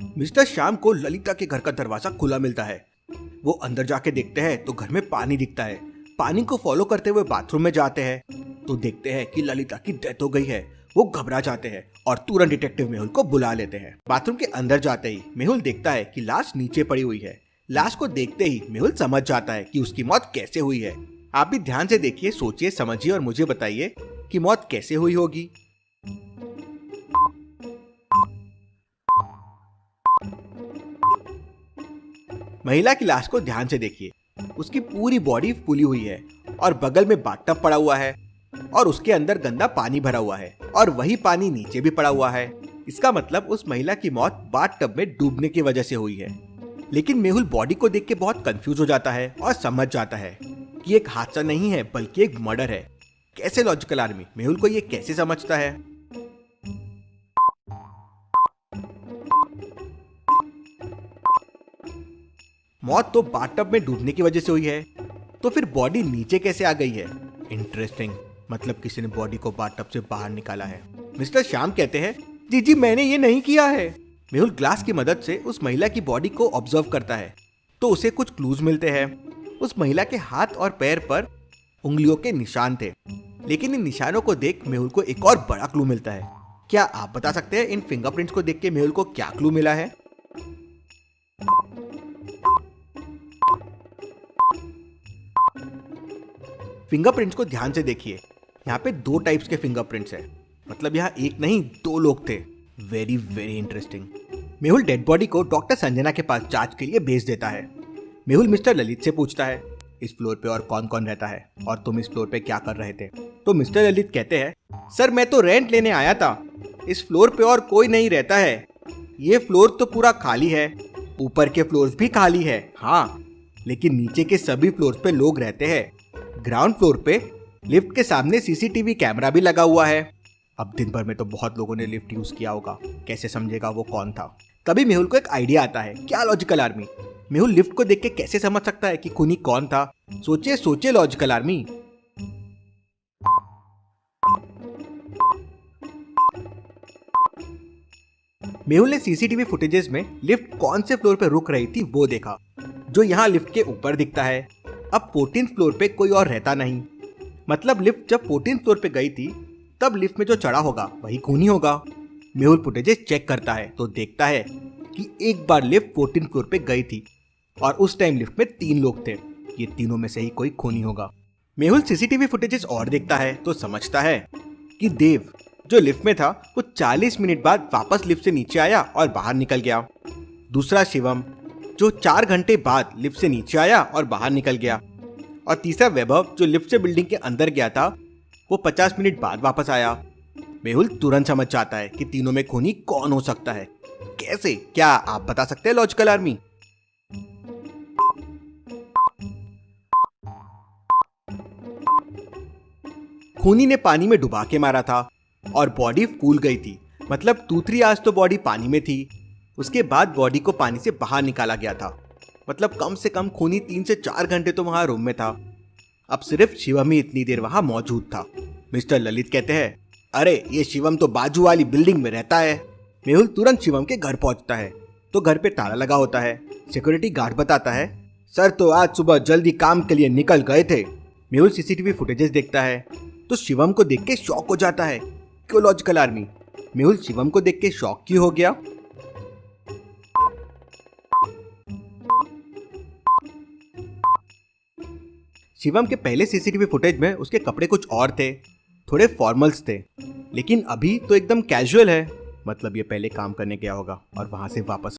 Mister Shyam को ललिता के घर का दरवाजा खुला मिलता है। वो अंदर जाके देखते हैं तो घर में पानी दिखता है। पानी को फॉलो करते हुए बाथरूम में जाते हैं तो देखते हैं कि ललिता की डेथ हो गई है। वो घबरा जाते हैं और तुरंत डिटेक्टिव मेहुल को बुला लेते हैं। बाथरूम के अंदर जाते ही मेहुल देखता है कि लाश नीचे पड़ी हुई है। लाश को देखते ही मेहुल समझ जाता है कि उसकी मौत कैसे हुई है। आप भी ध्यान से देखिए, सोचिए, समझिए और मुझे बताइए कि मौत कैसे हुई होगी। महिला की लाश को ध्यान से देखिए। उसकी पूरी बॉडी फूली हुई है और बगल में बाथटब पड़ा हुआ है और उसके अंदर गंदा पानी भरा हुआ है और वही पानी नीचे भी पड़ा हुआ है। इसका मतलब उस महिला की मौत बाथटब में डूबने की वजह से हुई है। लेकिन मेहुल बॉडी को देख के बहुत कंफ्यूज हो जाता है और समझ जाता है कि एक हादसा नहीं है बल्कि एक मर्डर है। कैसे लॉजिकल आर्मी मेहुल को ये कैसे समझता है? मौत तो बाथटब में डूबने की वजह से हुई है, तो फिर बॉडी नीचे कैसे आ गई है? इंटरेस्टिंग, मतलब किसी ने बॉडी को बाथटब से बाहर निकाला है। मिस्टर श्याम कहते हैं, जी जी मैंने ये नहीं किया है। मेहुल ग्लास की मदद से उस महिला की बॉडी को ऑब्जर्व करता है तो उसे कुछ क्लूज मिलते हैं। उस महिला के हाथ और पैर पर उंगलियों के निशान थे, लेकिन इन निशानों को देख मेहुल को एक और बड़ा क्लू मिलता है। क्या आप बता सकते हैं इन फिंगरप्रिंट्स को देख के मेहुल को क्या क्लू मिला है? फिंगरप्रिंट्स को ध्यान से देखिए। यहाँ पे 2 टाइप्स के फिंगरप्रिंट्स हैं, मतलब यहाँ एक नहीं 2 लोग थे। Very very interesting. Mehul dead body को डॉक्टर संजना के पास जांच के लिए भेज देता है। मेहुल मिस्टर ललित से पूछता है, इस फ्लोर पे और कौन कौन रहता है और तुम इस फ्लोर पे क्या कर रहे थे? तो मिस्टर ललित कहते हैं, सर मैं तो रेंट लेने आया था, इस फ्लोर पे और कोई नहीं रहता है। ये फ्लोर तो पूरा खाली है, ऊपर के फ्लोर्स भी खाली है हाँ, लेकिन नीचे के सभी फ्लोर्स पे लोग रहते हैं। ग्राउंड फ्लोर पे लिफ्ट के सामने सीसीटीवी कैमरा भी लगा हुआ है। अब दिन भर में तो बहुत लोगों ने लिफ्ट यूज किया होगा, कैसे समझेगा वो कौन था? तभी मेहुल को एक आइडिया आता है। क्या लॉजिकल आर्मी, मेहुल लिफ्ट को देख के कैसे समझ सकता है कि खूनी कौन था? सोचिए सोचिए लॉजिकल आर्मी। मेहुल ने सीसीटीवी फुटेजेस में लिफ्ट कौन से फ्लोर पे रुक रही थी वो देखा, जो यहाँ लिफ्ट के ऊपर दिखता है। अब 14th फ्लोर पे कोई और रहता नहीं, मतलब लिफ्ट जब 14th फ्लोर पे गई थी तब लिफ्ट में जो चढ़ा होगा वही खूनी होगा। मेहुल फुटेजेस चेक करता है तो देखता है कि एक बार लिफ्ट 14th फ्लोर पे गई थी और उस टाइम लिफ्ट में 3 लोग थे। ये तीनों में से ही कोई खूनी होगा। मेहुल सीसीटीवी फुटेजेस और देखता है तो समझता है कि देव जो लिफ्ट में था वो 40 मिनट बाद वापस लिफ्ट से नीचे आया और बाहर निकल गया। दूसरा शिवम जो 4 घंटे बाद लिफ्ट से नीचे आया और बाहर निकल गया। और तीसरा वैभव जो लिफ्ट से बिल्डिंग के अंदर गया था वो 50 मिनट बाद वापस आया। मेहुल तुरंत समझ जाता है कि तीनों में खूनी कौन हो सकता है। कैसे, क्या आप बता सकते हैं लॉजिकल आर्मी? खूनी ने पानी में डुबा के मारा था और बॉडी फूल गई थी, मतलब 2-3 आवर्स तो बॉडी पानी में थी। उसके बाद बॉडी को पानी से बाहर निकाला गया था, मतलब कम से कम खूनी 3 से 4 घंटे तो वहां रूम में था। अब सिर्फ शिवम ही इतनी देर वहां मौजूद था। मिस्टर ललित कहते हैं, अरे ये शिवम तो बाजू वाली बिल्डिंग में रहता है। मेहुल तुरंत शिवम के घर पहुंचता है तो घर पे ताला लगा होता है। सिक्योरिटी गार्ड बताता है, सर तो आज सुबह जल्दी काम के लिए निकल गए थे। मेहुल सीसीटीवी फुटेजेस देखता है तो शिवम को देख के शॉक हो जाता है। क्यों लॉजिकल आर्मी, मेहुल शिवम को देख के शॉक क्यों हो गया? शिवम के पहले सीसीटीवी फुटेज में उसके कपड़े कुछ और थे, थोड़े फॉर्मल्स थे, लेकिन अभी तो एकदम कैजुअल है। मतलब ये पहले काम करने गया होगा और वहां से वापस